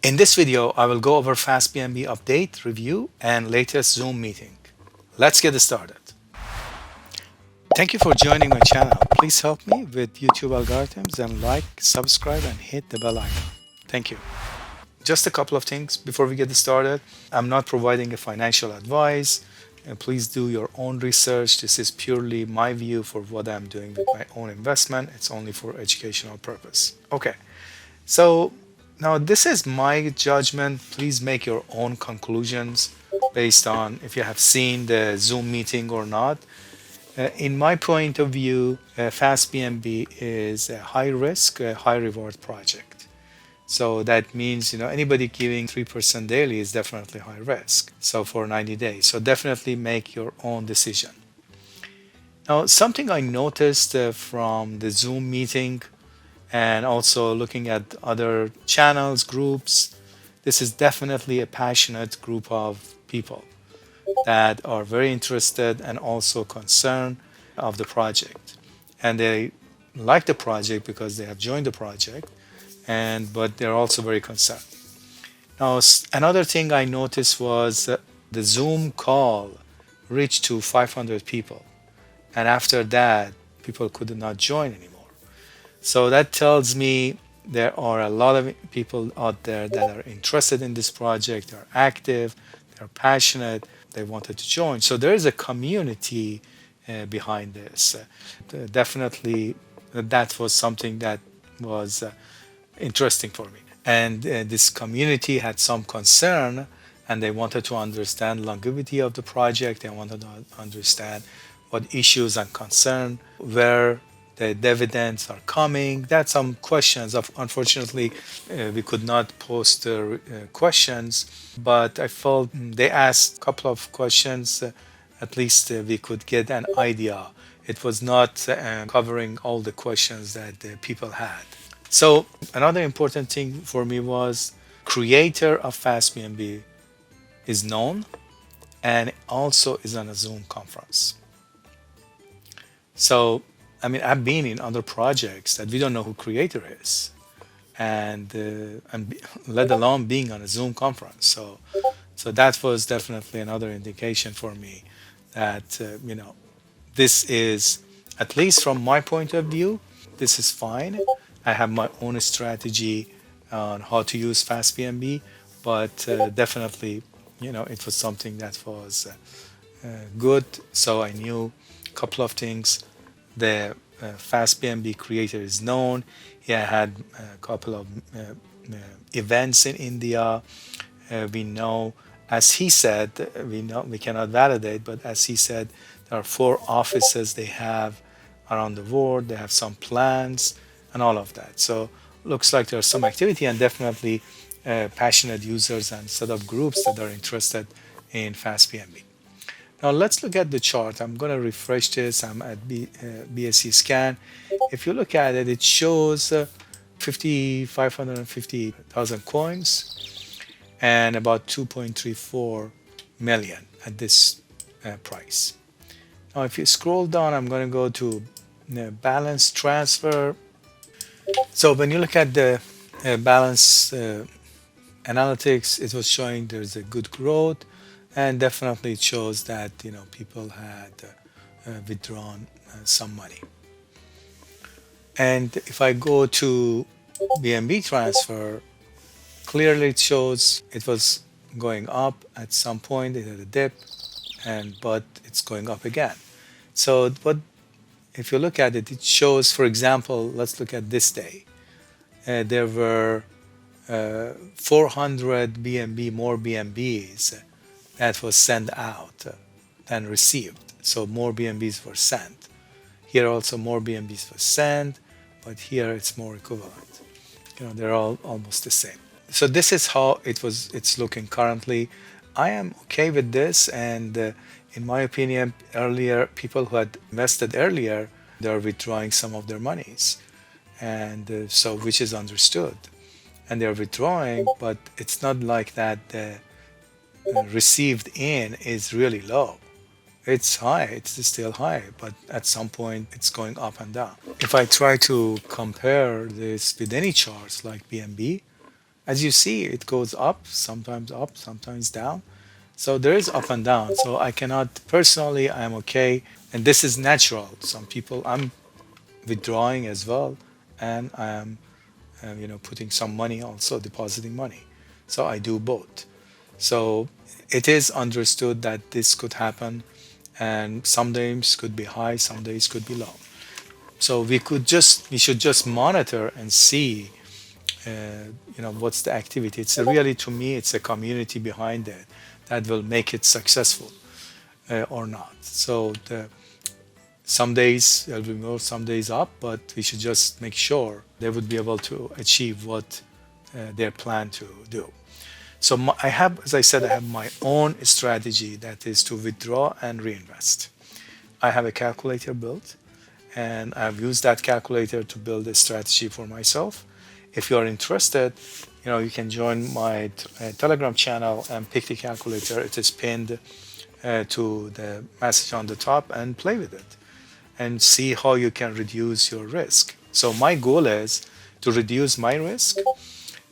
In this video, I will go over FastBNB update, review, and latest Zoom meeting. Let's get started. Thank you for joining my channel. Please help me with YouTube algorithms and like, subscribe, and hit the bell icon. Thank you. Just a couple of things before we get started. I'm not providing a financial advice. And please do your own research. This is purely my view for what I'm doing with my own investment. It's only for educational purpose. Okay, so now this is my judgment. Please make your own conclusions based on if you have seen the Zoom meeting or not. In my point of view, FastBNB is a high risk, high reward project. So that means, anybody giving 3% daily is definitely high risk. So for 90 days. So definitely make your own decision. Now, something I noticed from the Zoom meeting and also looking at other channels, groups, this is definitely a passionate group of people that are very interested and also concerned of the project. And they like the project because they have joined the project, but they're also very concerned. Now, another thing I noticed was the Zoom call reached to 500 people. And after that, people could not join anymore. So that tells me there are a lot of people out there that are interested in this project, they're active, they're passionate, they wanted to join. So there is a community behind this. Definitely, that was something that was interesting for me. And this community had some concern and they wanted to understand longevity of the project. They wanted to understand what issues and concern, where the dividends are coming. That's some questions. Unfortunately, we could not post questions, but I felt they asked a couple of questions. At least we could get an idea. It was not covering all the questions that people had. So another important thing for me was creator of FastBNB is known and also is on a Zoom conference. So, I've been in other projects that we don't know who creator is, and let alone being on a Zoom conference. So that was definitely another indication for me that, this is, at least from my point of view, this is fine. I have my own strategy on how to use FastBNB, but definitely, it was something that was good. So I knew a couple of things. The FastBNB creator is known. He had a couple of events in India. We know, as he said, we cannot validate, but as he said, there are 4 offices they have around the world. They have some plans and all of that. So looks like there's some activity and definitely passionate users and set of groups that are interested in FastBNB. Now let's look at the chart. I'm going to refresh this. I'm at BSC scan. If you look at it, it shows 550,000 coins and about 2.34 million at this price. Now if you scroll down, I'm going to go to balance transfer. So when you look at the balance analytics, it was showing there's a good growth, and definitely it shows that people had withdrawn some money. And if I go to BNB transfer, clearly it shows it was going up at some point. It had a dip, but it's going up again. So if you look at it, it shows, for example, let's look at this day. There were 400 BNB, more BNBs that was sent out than received. So more BNBs were sent. Here also more BNBs were sent, but here it's more equivalent. They're all almost the same. So this is how it's looking currently. I am okay with this, and in my opinion, earlier people who had invested earlier, they're withdrawing some of their monies, and so which is understood, and they're withdrawing, but it's not like that the received in is really low. It's high, it's still high, but at some point it's going up and down. If I try to compare this with any charts like BNB, As you see, it goes up, sometimes down. So there is up and down. So I cannot, personally, I'm okay. And this is natural. Some people, I'm withdrawing as well. And I am, putting some money, also depositing money. So I do both. So it is understood that this could happen. And some days could be high, some days could be low. So we should just monitor and see what's the activity. It's really, to me, it's a community behind it that will make it successful or not. So some days it'll be more, some days up, but we should just make sure they would be able to achieve what they're planned to do. So I have, as I said, I have my own strategy, that is to withdraw and reinvest. I have a calculator built, and I've used that calculator to build a strategy for myself. If you are interested, you can join my Telegram channel and pick the calculator. It is pinned to the message on the top, and play with it and see how you can reduce your risk. So my goal is to reduce my risk,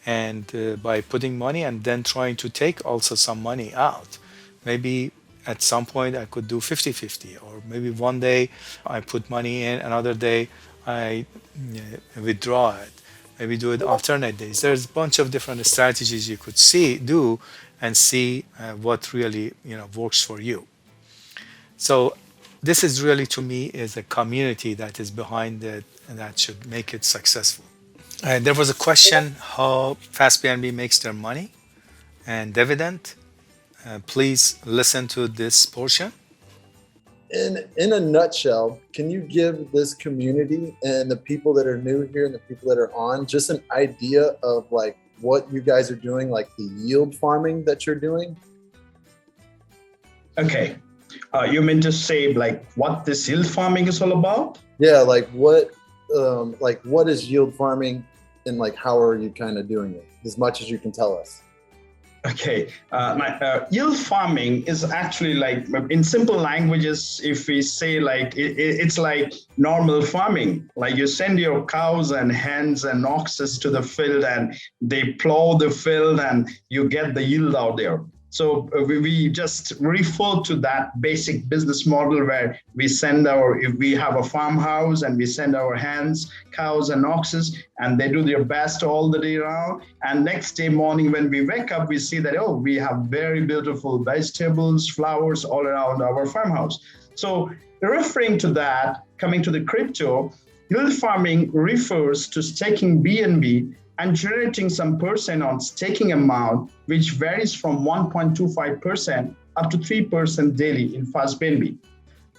and by putting money and then trying to take also some money out. Maybe at some point I could do 50-50, or maybe one day I put money in, another day I withdraw it. Maybe do it alternate days. There's a bunch of different strategies you could do and see what really works for you. So this is really, to me, is a community that is behind it, and that should make it successful. There was a question how FastBNB makes their money and dividend. Please listen to this portion. In a nutshell, can you give this community and the people that are new here and the people that are on just an idea of like what you guys are doing, like the yield farming that you're doing? Okay. You mean to say like what this yield farming is all about? Yeah, like what is yield farming, and like how are you kind of doing it, as much as you can tell us? Okay, yield farming is actually, like, in simple languages, if we say like it's like normal farming. Like you send your cows and hens and oxes to the field, and they plow the field, and you get the yield out there. So we just refer to that basic business model where if we have a farmhouse and we send our hens, cows and oxes, and they do their best all the day round. And next day morning when we wake up, we see that, oh, we have very beautiful vegetables, flowers all around our farmhouse. So referring to that, coming to the crypto, yield farming refers to staking BNB and generating some percent on staking amount, which varies from 1.25% up to 3% daily in FastBNB.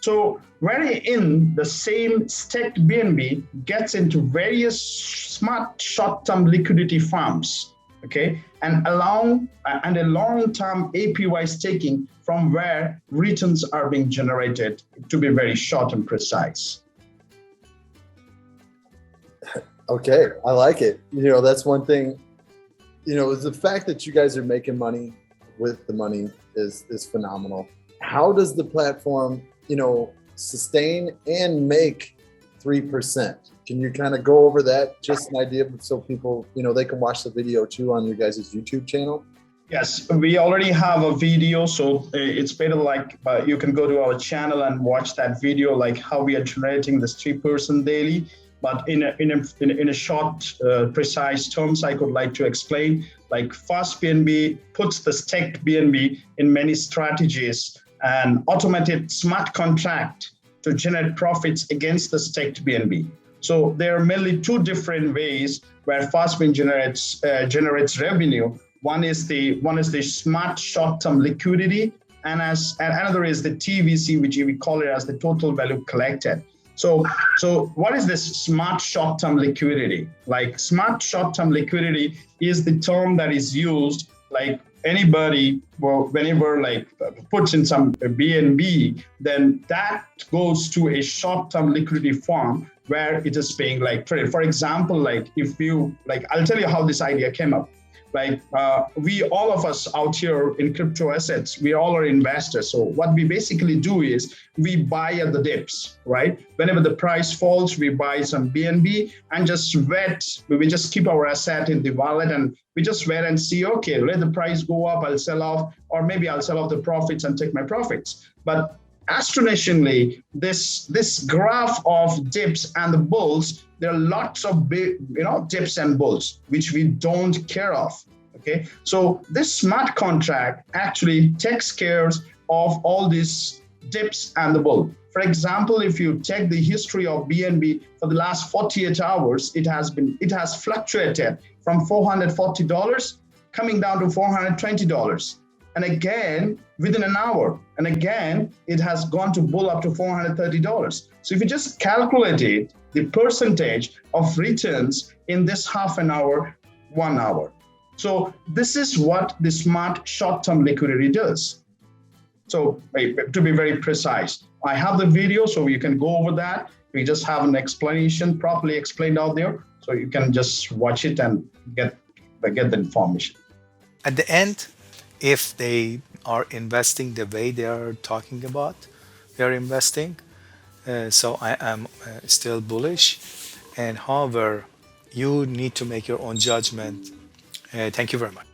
So wherein the same staked BNB gets into various smart short-term liquidity farms, okay, and a long-term APY staking from where returns are being generated, to be very short and precise. Okay, I like it. That's one thing, is the fact that you guys are making money with the money is phenomenal. How does the platform, sustain and make 3%? Can you kind of go over that, just an idea, so people, they can watch the video too on your guys' YouTube channel? Yes, we already have a video, so it's better like you can go to our channel and watch that video, like how we are generating this 3% daily. But in a short, precise terms, I could like to explain, like FastBNB puts the staked BNB in many strategies and automated smart contract to generate profits against the staked BNB. So there are mainly two different ways where FastBNB generates revenue. One is the smart short-term liquidity, and another is the TVC, which we call it as the total value collected. So what is this smart short-term liquidity? Like smart short-term liquidity is the term that is used, like anybody, whenever like puts in some BNB, then that goes to a short-term liquidity farm where it is paying like trade. For example, like if you, like, I'll tell you how this idea came up. like we all of us out here in crypto assets, we all are investors. So what we basically do is we buy at the dips, right? Whenever the price falls, we buy some BNB and just wait. We just keep our asset in the wallet and we just wait and see, okay, let the price go up, I'll sell off, or maybe I'll sell off the profits and take my profits. But astonishingly, this graph of dips and the bulls, there are lots of big, dips and bulls, which we don't care of. Okay, so this smart contract actually takes care of all these dips and the bull. For example, if you take the history of BNB for the last 48 hours, it has fluctuated from $440 coming down to $420. And again, within an hour, and again, it has gone to bull up to $430. So if you just calculate it, the percentage of returns in this half an hour, 1 hour. So this is what the smart short-term liquidity does. So to be very precise, I have the video so you can go over that. We just have an explanation properly explained out there. So you can just watch it and get the information. At the end, if they are investing the way they are talking about, they are investing. So I am still bullish. And however, you need to make your own judgment. Thank you very much.